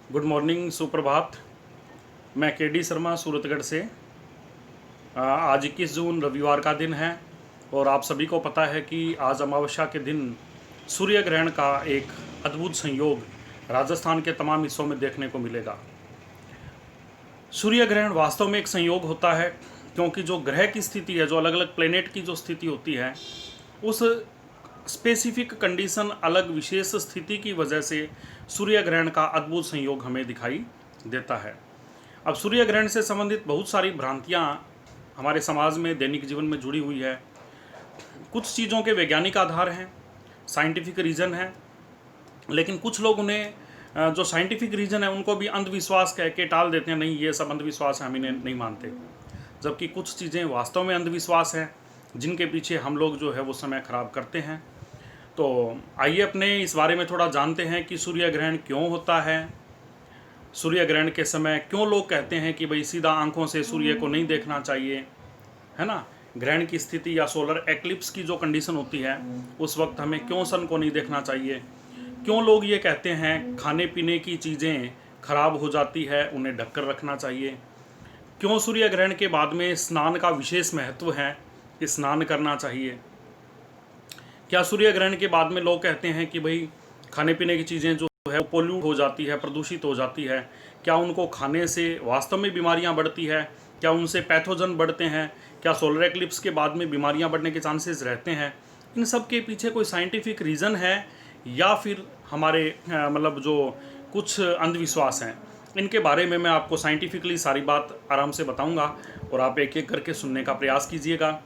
Good morning, सुप्रभात। मैं KD Sharma Suratgarh से। आज 21 जून रविवार का दिन है और आप सभी को पता है कि आज अमावस्या के दिन सूर्य ग्रहण का एक अद्भुत संयोग राजस्थान के तमाम हिस्सों में देखने को मिलेगा। सूर्य ग्रहण वास्तव में एक संयोग होता है क्योंकि जो ग्रह की स्थिति है, जो अलग अलग प्लेनेट की जो स्थिति होती है, उस स्पेसिफिक कंडीशन, अलग विशेष स्थिति की वजह से सूर्य ग्रहण का अद्भुत संयोग हमें दिखाई देता है। अब सूर्य ग्रहण से संबंधित बहुत सारी भ्रांतियाँ हमारे समाज में, दैनिक जीवन में जुड़ी हुई है। कुछ चीज़ों के वैज्ञानिक आधार हैं, साइंटिफिक रीज़न है, लेकिन कुछ लोग उन्हें जो साइंटिफिक रीज़न है उनको भी अंधविश्वास कह के टाल देते हैं। नहीं, ये सब अंधविश्वास है, हम इन्हें नहीं मानते। जबकि कुछ चीज़ें वास्तव में अंधविश्वास हैं जिनके पीछे हम लोग जो है वो समय खराब करते हैं। तो आइए अपने इस बारे में थोड़ा जानते हैं कि सूर्य ग्रहण क्यों होता है, सूर्य ग्रहण के समय क्यों लोग कहते हैं कि भाई सीधा आंखों से सूर्य को नहीं देखना चाहिए, है ना। ग्रहण की स्थिति या सोलर एक्लिप्स की जो कंडीशन होती है उस वक्त हमें क्यों सन को नहीं देखना चाहिए, क्यों लोग ये कहते हैं खाने पीने की चीज़ें खराब हो जाती है, उन्हें ढककर रखना चाहिए, क्यों सूर्य ग्रहण के बाद में स्नान का विशेष महत्व है कि स्नान करना चाहिए, क्या सूर्य ग्रहण के बाद में लोग कहते हैं कि भाई खाने पीने की चीज़ें जो है पोल्यूट हो जाती है, प्रदूषित हो जाती है, क्या उनको खाने से वास्तव में बीमारियां बढ़ती है, क्या उनसे पैथोजन बढ़ते हैं, क्या सोलर एक्लिप्स के बाद में बीमारियां बढ़ने के चांसेस रहते हैं। इन सब के पीछे कोई साइंटिफिक रीज़न है या फिर हमारे मतलब जो कुछ अंधविश्वास हैं, इनके बारे में मैं आपको साइंटिफिकली सारी बात आराम से बताऊंगा और आप एक एक करके सुनने का प्रयास कीजिएगा।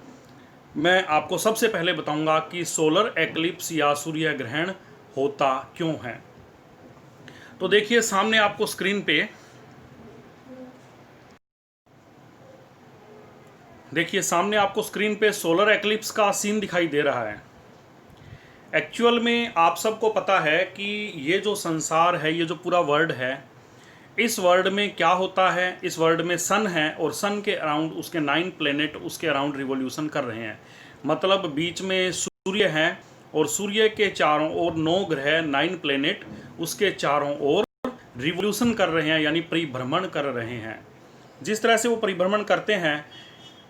मैं आपको सबसे पहले बताऊंगा कि सोलर एक्लिप्स या सूर्य ग्रहण होता क्यों है। तो देखिए सामने आपको स्क्रीन पे, सोलर एक्लिप्स का सीन दिखाई दे रहा है। एक्चुअल में आप सबको पता है कि ये जो संसार है, ये जो पूरा वर्ल्ड है, इस वर्ल्ड में क्या होता है, इस वर्ल्ड में सन है और सन के अराउंड उसके 9 प्लेनेट उसके अराउंड रिवॉल्यूशन कर रहे हैं। मतलब बीच में सूर्य है और सूर्य के चारों ओर 9 ग्रह, 9 प्लेनेट उसके चारों ओर रिवॉल्यूशन कर रहे हैं, यानी परिभ्रमण कर रहे हैं। जिस तरह से वो परिभ्रमण करते हैं,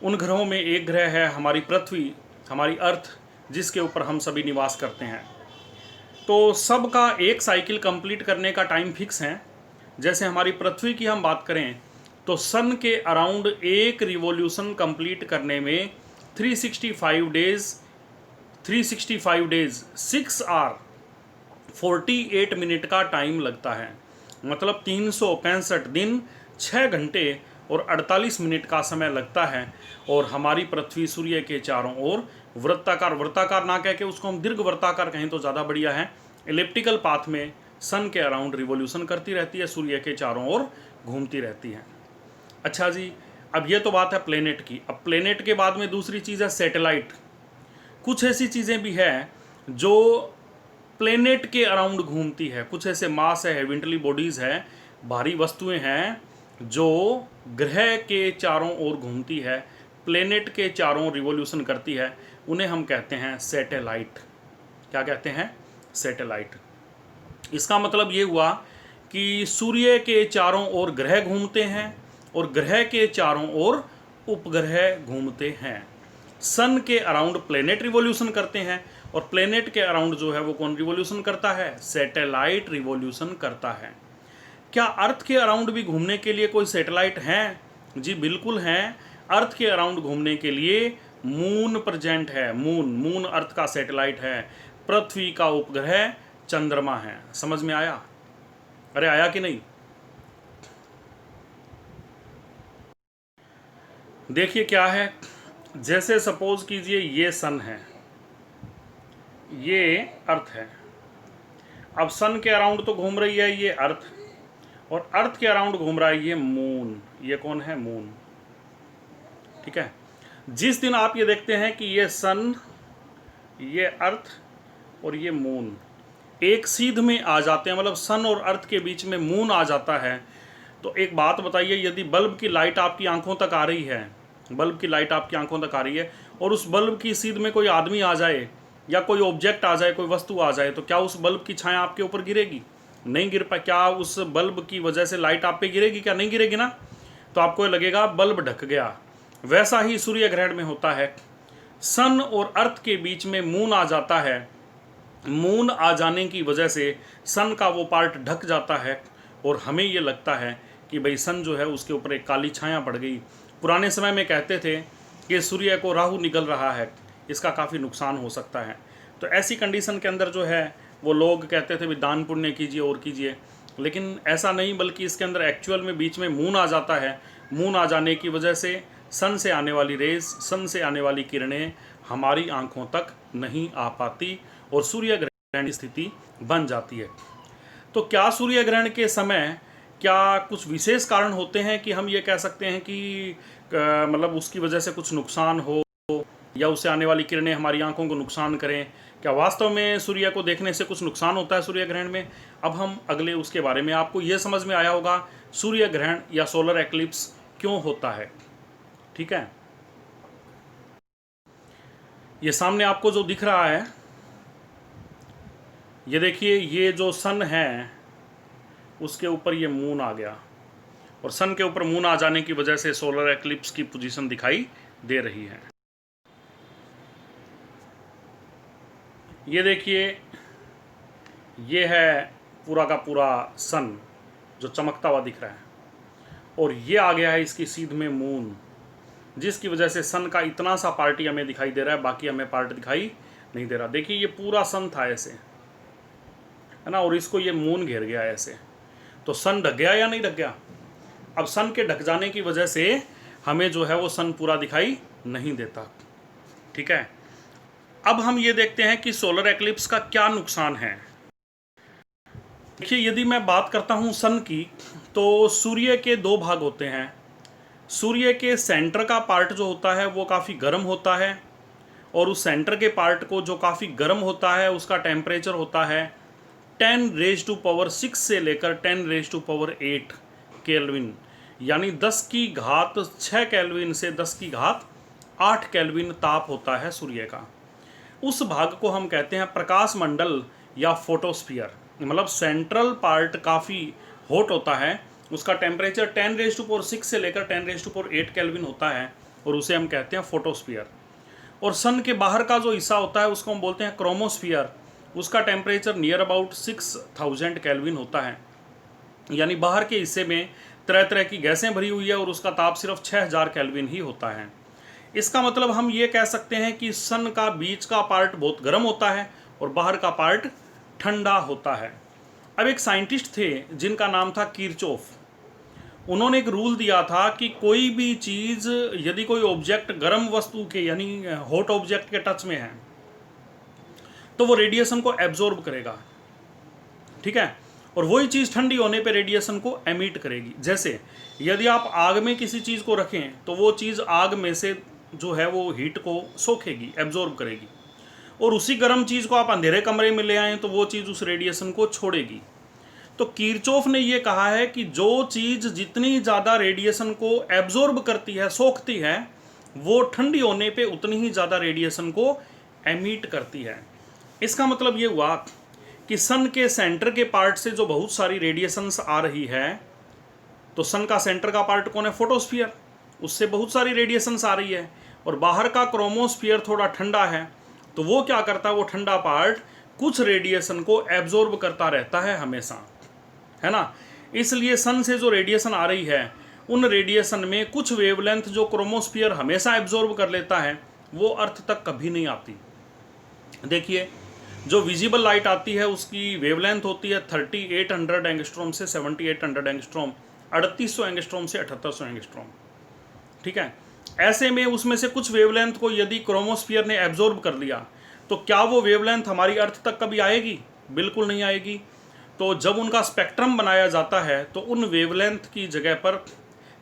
उन ग्रहों में एक ग्रह है हमारी पृथ्वी, हमारी अर्थ, जिसके ऊपर हम सभी निवास करते हैं। तो सबका एक साइकिल कंप्लीट करने का टाइम फिक्स है। जैसे हमारी पृथ्वी की हम बात करें तो सन के अराउंड एक रिवॉल्यूशन कंप्लीट करने में 365 डेज 6 आवर 48 मिनट का टाइम लगता है। मतलब 365 दिन 6 घंटे और 48 मिनट का समय लगता है। और हमारी पृथ्वी सूर्य के चारों ओर वृत्ताकार ना कह के उसको हम दीर्घ वृत्ताकार कहें तो ज़्यादा बढ़िया है, इलिप्टिकल पाथ में सन के अराउंड रिवॉल्यूशन करती रहती है, सूर्य के चारों ओर घूमती रहती है। अच्छा जी, अब ये तो बात है प्लेनेट की। अब प्लेनेट के बाद में दूसरी चीज़ है सैटेलाइट। कुछ ऐसी चीज़ें भी हैं जो प्लेनेट के अराउंड घूमती है, कुछ ऐसे मास है, हेवेंटली बॉडीज़ है, भारी वस्तुएं हैं जो ग्रह के चारों ओर घूमती है, प्लेनेट के चारों रिवॉल्यूशन करती है, उन्हें हम कहते हैं सैटेलाइट। क्या कहते हैं? सैटेलाइट। इसका मतलब ये हुआ कि सूर्य के चारों ओर ग्रह घूमते हैं और ग्रह के चारों ओर उपग्रह घूमते हैं। सन के अराउंड प्लेनेट रिवॉल्यूशन करते हैं और प्लेनेट के अराउंड जो है वो कौन रिवॉल्यूशन करता है? सैटेलाइट रिवॉल्यूशन करता है। क्या अर्थ के अराउंड भी घूमने के लिए कोई सैटेलाइट हैं? जी बिल्कुल हैं। अर्थ के अराउंड घूमने के लिए मून प्रेजेंट है। मून अर्थ का सैटेलाइट है। पृथ्वी का उपग्रह चंद्रमा है। समझ में आया? अरे आया कि नहीं? देखिए क्या है, जैसे सपोज कीजिए ये सन है, ये अर्थ है। अब सन के अराउंड तो घूम रही है ये अर्थ, और अर्थ के अराउंड घूम रहा है ये मून। ये कौन है? मून। ठीक है। जिस दिन आप ये देखते हैं कि ये सन, ये अर्थ और ये मून एक सीध में आ जाते हैं, मतलब सन और अर्थ के बीच में मून आ जाता है, तो एक बात बताइए, यदि बल्ब की लाइट आपकी आंखों तक आ रही है, बल्ब की लाइट आपकी आंखों तक आ रही है और उस बल्ब की सीध में कोई आदमी आ जाए या कोई ऑब्जेक्ट आ जाए, कोई वस्तु आ जाए, तो क्या उस बल्ब की छाया आपके ऊपर गिरेगी? नहीं गिर पा, क्या उस बल्ब की वजह से लाइट आप पे गिरेगी? क्या नहीं गिरेगी ना। तो आपको लगेगा बल्ब ढक गया। वैसा ही सूर्य ग्रहण में होता है। सन और अर्थ के बीच में मून आ जाता है। मून आ जाने की वजह से सन का वो पार्ट ढक जाता है और हमें ये लगता है कि भाई सन जो है उसके ऊपर एक काली छाया पड़ गई। पुराने समय में कहते थे कि सूर्य को राहु निगल रहा है, इसका काफ़ी नुकसान हो सकता है। तो ऐसी कंडीशन के अंदर जो है वो लोग कहते थे भी दान पुण्य कीजिए और कीजिए, लेकिन ऐसा नहीं, बल्कि इसके अंदर एक्चुअल में बीच में मून आ जाता है। मून आ जाने की वजह से सन से आने वाली रेज, सन से आने वाली किरणें हमारी आंखों तक नहीं आ पाती और सूर्य ग्रहण की स्थिति बन जाती है। तो क्या सूर्य ग्रहण के समय क्या कुछ विशेष कारण होते हैं कि हम ये कह सकते हैं कि मतलब उसकी वजह से कुछ नुकसान हो या उससे आने वाली किरणें हमारी आंखों को नुकसान करें? क्या वास्तव में सूर्य को देखने से कुछ नुकसान होता है सूर्य ग्रहण में? अब हम अगले उसके बारे में, आपको ये समझ में आया होगा सूर्य ग्रहण या सोलर एक्लिप्स क्यों होता है। ठीक है, ये सामने आपको जो दिख रहा है, ये देखिए, ये जो सन है उसके ऊपर ये मून आ गया और सन के ऊपर मून आ जाने की वजह से सोलर एक्लिप्स की पोजीशन दिखाई दे रही है। ये देखिए, ये है पूरा का पूरा सन जो चमकता हुआ दिख रहा है और ये आ गया है इसकी सीध में मून, जिसकी वजह से सन का इतना सा पार्ट ही हमें दिखाई दे रहा है, बाकी हमें पार्ट दिखाई नहीं दे रहा। देखिए ये पूरा सन था ऐसे, है ना, और इसको ये मून घेर गया ऐसे। तो सन ढक गया या नहीं ढक गया? अब सन के ढक जाने की वजह से हमें जो है वो सन पूरा दिखाई नहीं देता। ठीक है, अब हम ये देखते हैं कि सोलर एक्लिप्स का क्या नुकसान है। देखिए, यदि मैं बात करता हूं सन की, तो सूर्य के दो भाग होते हैं। सूर्य के सेंटर का पार्ट जो होता है वो काफ़ी गर्म होता है और उस सेंटर के पार्ट को जो काफ़ी गर्म होता है उसका टेम्परेचर होता है 10⁻⁶ से लेकर 10⁻8 केल्विन, यानी 10⁻6 केल्विन से 10⁸ केल्विन ताप होता है सूर्य का। उस भाग को हम कहते हैं प्रकाश मंडल या फोटोस्फीयर। मतलब सेंट्रल पार्ट काफ़ी हॉट होता है, उसका टेम्परेचर 10⁻6 से लेकर 10⁻8 केल्विन होता है और उसे हम कहते हैं फोटोस्फीयर। और सन के बाहर का जो हिस्सा होता है उसको हम बोलते हैं क्रोमोस्फीयर। उसका टेम्परेचर नियर अबाउट 6000 केल्विन होता है, यानी बाहर के हिस्से में तरह तरह की गैसें भरी हुई है और उसका ताप सिर्फ 6000 केल्विन ही होता है। इसका मतलब हम ये कह सकते हैं कि सन का बीच का पार्ट बहुत गर्म होता है और बाहर का पार्ट ठंडा होता है। अब एक साइंटिस्ट थे जिनका नाम था किरचॉफ। उन्होंने एक रूल दिया था कि कोई भी चीज़, यदि कोई ऑब्जेक्ट गर्म वस्तु के यानी हॉट ऑब्जेक्ट के टच में है तो वो रेडिएशन को एब्जॉर्ब करेगा। ठीक है, और वही चीज़ ठंडी होने पे रेडिएशन को एमिट करेगी। जैसे यदि आप आग में किसी चीज़ को रखें तो वो चीज़ आग में से जो है वो हीट को सोखेगी, एब्जॉर्ब करेगी, और उसी गर्म चीज़ को आप अंधेरे कमरे में ले आएँ तो वो चीज़ उस रेडिएशन को छोड़ेगी। तो किरचॉफ ने ये कहा है कि जो चीज़ जितनी ज़्यादा रेडिएशन को एब्जॉर्ब करती है, सोखती है, वो ठंडी होने पे उतनी ही ज़्यादा रेडिएशन को एमिट करती है। इसका मतलब ये हुआ कि सन के सेंटर के पार्ट से जो बहुत सारी रेडिएशंस आ रही है, तो सन का सेंटर का पार्ट कौन है? फोटोस्फीयर, उससे बहुत सारी रेडिएशंस आ रही है, और बाहर का क्रोमोस्फीयर थोड़ा ठंडा है, तो वो क्या करता है, वो ठंडा पार्ट कुछ रेडिएशन को एब्जॉर्ब करता रहता है हमेशा, है ना। इसलिए सन से जो रेडिएशन आ रही है उन रेडिएशन में कुछ वेवलेंथ जो क्रोमोस्फीयर हमेशा एब्जॉर्ब कर लेता है वो अर्थ तक कभी नहीं आती। देखिए, जो विजिबल लाइट आती है उसकी वेवलेंथ होती है 3800 एंगस्ट्रॉम से 7800 एंगस्ट्रॉम, 3800 एंगस्ट्रॉम से 7800 एंगस्ट्रॉम। ठीक है, ऐसे में उसमें से कुछ वेवलेंथ को यदि क्रोमोस्फीयर ने एब्जॉर्ब कर लिया तो क्या वो वेवलेंथ हमारी अर्थ तक कभी आएगी? बिल्कुल नहीं आएगी। तो जब उनका स्पेक्ट्रम बनाया जाता है तो उन वेवलेंथ की जगह पर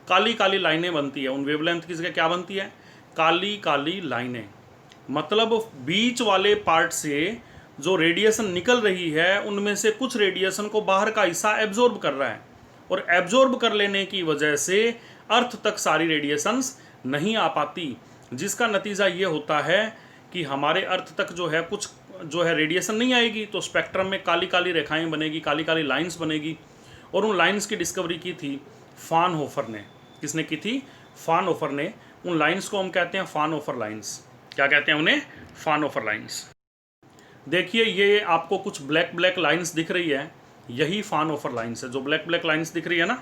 काली काली लाइनें बनती है। उन वेवलेंथ की जगह क्या बनती है? काली काली लाइनें। मतलब बीच वाले पार्ट से जो रेडिएशन निकल रही है उनमें से कुछ रेडिएशन को बाहर का हिस्सा एब्जॉर्ब कर रहा है, और एब्जॉर्ब कर लेने की वजह से अर्थ तक सारी रेडिएशंस नहीं आ पाती, जिसका नतीजा ये होता है कि हमारे अर्थ तक जो है कुछ जो है रेडिएशन नहीं आएगी तो स्पेक्ट्रम में काली काली रेखाएं बनेगी, काली काली लाइंस बनेगी। और उन लाइंस की डिस्कवरी की थी फ्राउनहोफर ने। किसने की थी? फ्राउनहोफर ने। उन लाइंस को हम कहते हैं फ्राउनहोफर लाइंस। क्या कहते हैं उन्हें? Fraunhofer lines. देखिए ये आपको कुछ ब्लैक ब्लैक लाइंस दिख रही है, यही फ्राउनहोफर लाइंस है। जो ब्लैक ब्लैक लाइंस दिख रही है ना,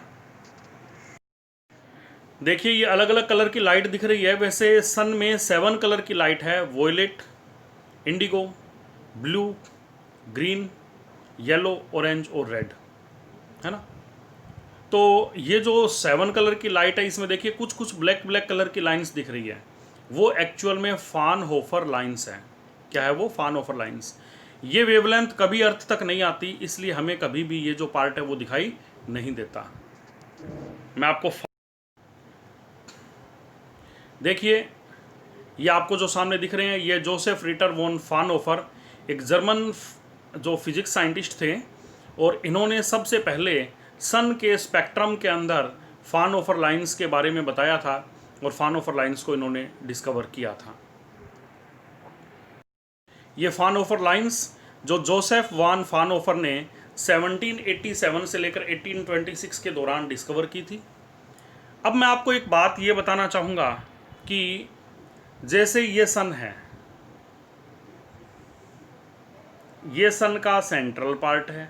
देखिए ये अलग अलग कलर की लाइट दिख रही है। वैसे सन में 7 कलर की लाइट है, violet, indigo, blue, green, yellow, orange और रेड, है ना। तो ये जो 7 कलर की लाइट है इसमें देखिए कुछ कुछ ब्लैक ब्लैक कलर की लाइंस दिख रही है, वो एक्चुअल में फ्राउनहोफर लाइंस है। क्या है वो? Fraunhofer lines. ये वेवलेंथ कभी अर्थ तक नहीं आती, इसलिए हमें कभी भी ये जो पार्ट है वो दिखाई नहीं देता। मैं आपको देखिए, ये आपको जो सामने दिख रहे हैं ये जोसेफ रिटर वॉन फ्राउनहोफर, एक जर्मन जो फिजिक्स साइंटिस्ट थे, और इन्होंने सबसे पहले सन के स्पेक्ट्रम के अंदर फ्राउनहोफर लाइंस के बारे में बताया था और फ्राउनहोफर लाइंस को इन्होंने डिस्कवर किया था। ये फ्राउनहोफर लाइंस जो जोसेफ वॉन फ्राउनहोफर ने 1787 से लेकर 1826 के दौरान डिस्कवर की थी। अब मैं आपको एक बात ये बताना चाहूँगा कि जैसे ये सन है, ये सन का सेंट्रल पार्ट है,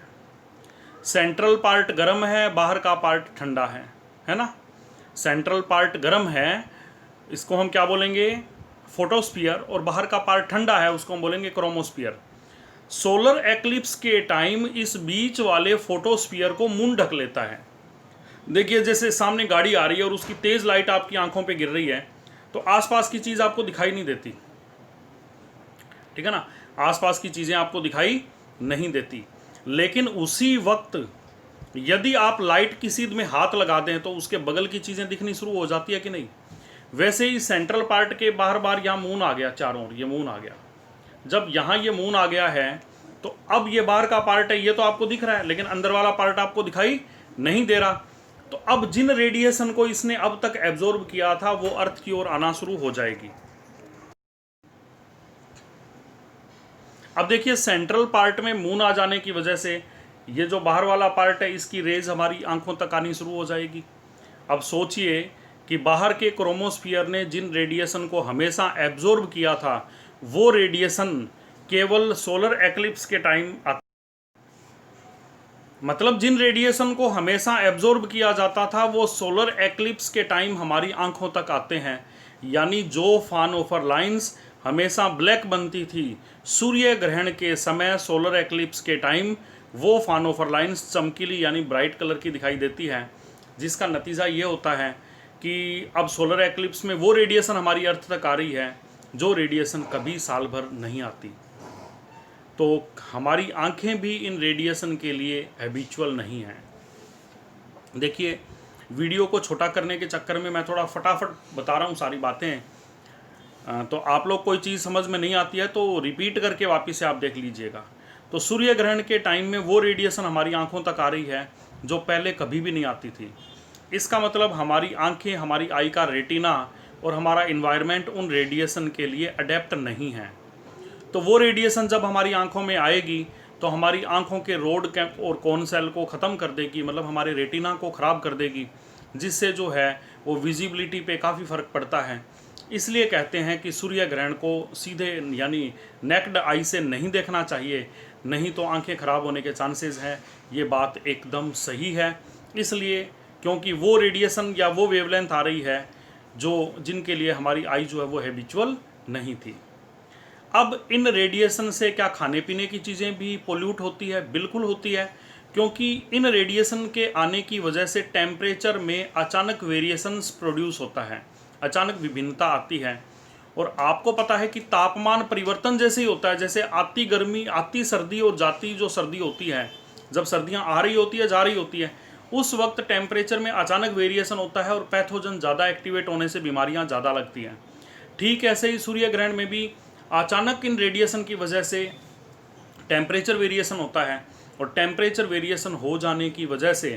सेंट्रल पार्ट गर्म है, बाहर का पार्ट ठंडा है ना। सेंट्रल पार्ट गर्म है, इसको हम क्या बोलेंगे? फोटोस्फीयर, और बाहर का पार्ट ठंडा है, उसको हम बोलेंगे क्रोमोस्फीयर। सोलर एक्लिप्स के टाइम इस बीच वाले फोटोस्फीयर को मून ढक लेता है। देखिए जैसे सामने गाड़ी आ रही है और उसकी तेज लाइट आपकी आंखों पे गिर रही है, तो आसपास की चीज़ आपको दिखाई नहीं देती, ठीक है ना। आसपास की चीज़ें आपको दिखाई नहीं देती, लेकिन उसी वक्त यदि आप लाइट की सीध में हाथ लगा दें तो उसके बगल की चीज़ें दिखनी शुरू हो जाती है कि नहीं। वैसे ही सेंट्रल पार्ट के बार बार यहाँ मून आ गया, चारों ओर ये मून आ गया। जब यहाँ ये मून आ गया है तो अब ये बाहर का पार्ट है, ये तो आपको दिख रहा है, लेकिन अंदर वाला पार्ट आपको दिखाई नहीं दे रहा। तो अब जिन रेडिएशन को इसने अब तक एब्जॉर्ब किया था वो अर्थ की ओर आना शुरू हो जाएगी। अब देखिए सेंट्रल पार्ट में मून आ जाने की वजह से ये जो बाहर वाला पार्ट है इसकी रेज हमारी आंखों तक आनी शुरू हो जाएगी। अब सोचिए कि बाहर के क्रोमोस्फीयर ने जिन रेडिएशन को हमेशा एब्जॉर्ब किया था वो रेडिएशन केवल सोलर एक्लिप्स के टाइम आता, मतलब जिन रेडिएशन को हमेशा एब्जॉर्ब किया जाता था वो सोलर एक्लिप्स के टाइम हमारी आंखों तक आते हैं। यानी जो फ्राउनहोफर लाइंस हमेशा ब्लैक बनती थी सूर्य ग्रहण के समय, सोलर एक्लिप्स के टाइम वो फ्राउनहोफर लाइंस चमकीली यानी ब्राइट कलर की दिखाई देती है, जिसका नतीजा ये होता है कि अब सोलर एक्लिप्स में वो रेडिएशन हमारी अर्थ तक आ रही है जो रेडिएशन कभी साल भर नहीं आती। तो हमारी आंखें भी इन रेडिएशन के लिए हैबिचुअल नहीं हैं। देखिए वीडियो को छोटा करने के चक्कर में मैं थोड़ा फटाफट बता रहा हूँ सारी बातें, तो आप लोग कोई चीज़ समझ में नहीं आती है तो रिपीट करके वापस से आप देख लीजिएगा। तो सूर्य ग्रहण के टाइम में वो रेडिएशन हमारी आंखों तक आ रही है जो पहले कभी भी नहीं आती थी। इसका मतलब हमारी आंखें, हमारी आई का रेटिना और हमारा इन्वायरमेंट उन रेडिएशन के लिए अडेप्ट नहीं है। तो वो रेडिएशन जब हमारी आंखों में आएगी तो हमारी आंखों के रोड कैप और कोन सेल को ख़त्म कर देगी, मतलब हमारे रेटिना को ख़राब कर देगी, जिससे जो है वो विजिबिलिटी पे काफ़ी फ़र्क पड़ता है। इसलिए कहते हैं कि सूर्य ग्रहण को सीधे यानी नेक्ड आई से नहीं देखना चाहिए, नहीं तो आंखें ख़राब होने के चांसेस हैं। ये बात एकदम सही है, इसलिए क्योंकि वो रेडिएशन या वो वेवलेंथ आ रही है जो जिनके लिए हमारी आई जो है वो हैबिचुअल नहीं थी। अब इन रेडिएशन से क्या खाने पीने की चीज़ें भी पोल्यूट होती है? बिल्कुल होती है, क्योंकि इन रेडिएशन के आने की वजह से टेम्परेचर में अचानक वेरिएशंस प्रोड्यूस होता है, अचानक विभिन्नता आती है। और आपको पता है कि तापमान परिवर्तन जैसे ही होता है, जैसे आती गर्मी, आती सर्दी और जाती जो सर्दी होती है, जब सर्दियां आ रही होती है, जा रही होती है, उस वक्त टेम्परेचर में अचानक वेरिएशन होता है और पैथोजन ज़्यादा एक्टिवेट होने से बीमारियां ज़्यादा लगती हैं। ठीक ऐसे ही सूर्य ग्रहण में भी अचानक इन रेडिएशन की वजह से टेम्परेचर वेरिएशन होता है, और टेम्परेचर वेरिएशन हो जाने की वजह से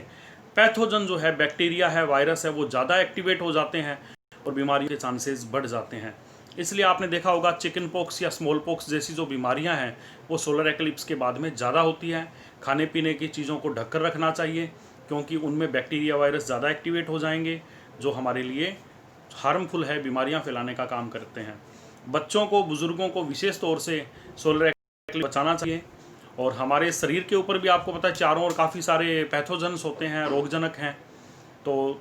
पैथोजन जो है, बैक्टीरिया है, वायरस है, वो ज़्यादा एक्टिवेट हो जाते हैं और बीमारी के चांसेस बढ़ जाते हैं। इसलिए आपने देखा होगा चिकन पॉक्स या स्मॉल पॉक्स जैसी जो बीमारियां हैं वो सोलर एक्लिप्स के बाद में ज़्यादा होती हैं। खाने पीने की चीज़ों को ढककर रखना चाहिए, क्योंकि उनमें बैक्टीरिया वायरस ज़्यादा एक्टिवेट हो जाएंगे, जो हमारे लिए हार्मफुल है, बीमारियां फैलाने का काम करते हैं। बच्चों को, बुज़ुर्गों को विशेष तौर से सोलर एक्लिप्स बचाना चाहिए। और हमारे शरीर के ऊपर भी आपको पता है चारों ओर काफ़ी सारे पैथोजन्स होते हैं, रोगजनक हैं। तो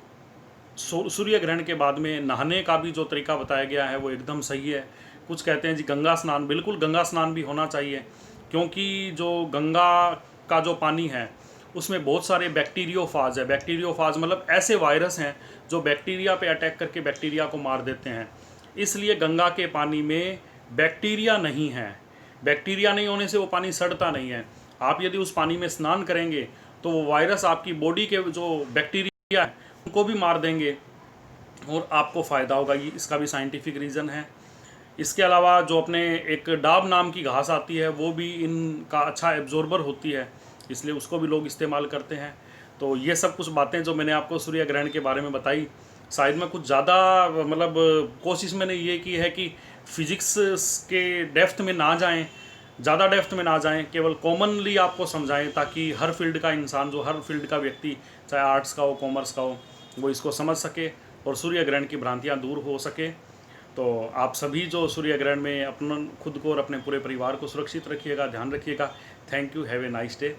सूर्य ग्रहण के बाद में नहाने का भी जो तरीका बताया गया है वो एकदम सही है। कुछ कहते हैं जी गंगा स्नान, बिल्कुल गंगा स्नान भी होना चाहिए, क्योंकि जो गंगा का जो पानी है उसमें बहुत सारे बैक्टीरियोफाज है। बैक्टीरियोफाज मतलब ऐसे वायरस हैं जो बैक्टीरिया पे अटैक करके बैक्टीरिया को मार देते हैं। इसलिए गंगा के पानी में बैक्टीरिया नहीं है। बैक्टीरिया नहीं होने से वो पानी सड़ता नहीं है। आप यदि उस पानी में स्नान करेंगे तो वो वायरस आपकी बॉडी के जो बैक्टीरिया है उनको भी मार देंगे और आपको फ़ायदा होगा। ये इसका भी साइंटिफिक रीज़न है। इसके अलावा जो अपने एक डाब नाम की घास आती है वो भी इनका अच्छा एब्जॉर्बर होती है, इसलिए उसको भी लोग इस्तेमाल करते हैं। तो ये सब कुछ बातें जो मैंने आपको सूर्य ग्रहण के बारे में बताई, शायद मैं कुछ ज़्यादा मतलब कोशिश मैंने ये की है कि फिजिक्स के डेप्थ में ना जाएं, ज़्यादा डेप्थ में ना जाएं, केवल कॉमनली आपको समझाएं, ताकि हर फील्ड का इंसान, जो हर फील्ड का व्यक्ति, चाहे आर्ट्स का हो, कॉमर्स का हो, वो इसको समझ सके और सूर्य ग्रहण की भ्रांतियाँ दूर हो सके। तो आप सभी जो सूर्य ग्रहण में अपना खुद को और अपने पूरे परिवार को सुरक्षित रखिएगा, ध्यान रखिएगा। Thank you, have a nice day.